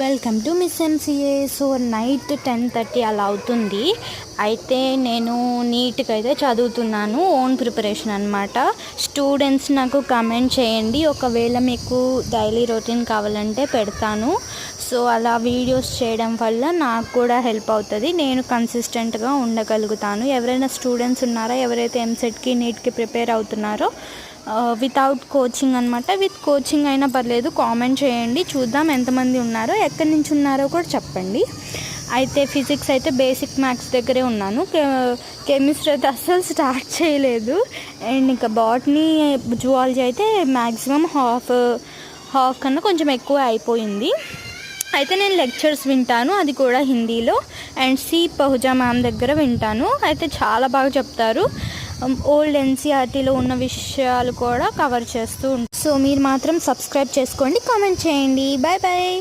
Welcome to miss MCA. So night 10:30 అలా అవుతుంది. అయితే నేను నీట్గా అయితే చదువుతున్నాను. ఓన్ ప్రిపరేషన్ అనమాట. స్టూడెంట్స్ నాకు కమెంట్ చేయండి, ఒకవేళ మీకు డైలీ రొటీన్ కావాలంటే పెడతాను. సో అలా వీడియోస్ చేయడం వల్ల నాకు కూడా హెల్ప్ అవుతుంది, నేను కన్సిస్టెంట్గా ఉండగలుగుతాను. ఎవరైనా స్టూడెంట్స్ ఉన్నారా, ఎవరైతే ఎంసెట్కి నీట్కి ప్రిపేర్ అవుతున్నారో వితౌట్ కోచింగ్ అనమాట, విత్ కోచింగ్ అయినా పర్లేదు, కామెంట్ చేయండి, చూద్దాం ఎంతమంది ఉన్నారో, ఎక్కడి నుంచి ఉన్నారో కూడా చెప్పండి. అయితే ఫిజిక్స్ అయితే బేసిక్ మ్యాథ్స్ దగ్గరే ఉన్నాను. కెమిస్ట్రీ అయితే అస్సలు స్టార్ట్ చేయలేదు. అండ్ ఇంకా బాటనీ జువాలజీ అయితే మ్యాక్సిమం హాఫ్ కన్నా కొంచెం ఎక్కువ అయిపోయింది. అయితే నేను లెక్చర్స్ వింటాను, అది కూడా హిందీలో. అండ్ సి పహుజా మ్యామ్ దగ్గర వింటాను. అయితే చాలా బాగా చెప్తారు. ఓల్డ్ ఎన్సీఆర్టీలో ఉన్న విషయాలు కూడా కవర్ చేస్తూ ఉంటారు. సో మీరు మాత్రం సబ్స్క్రైబ్ చేసుకోండి, కామెంట్ చేయండి. Bye bye.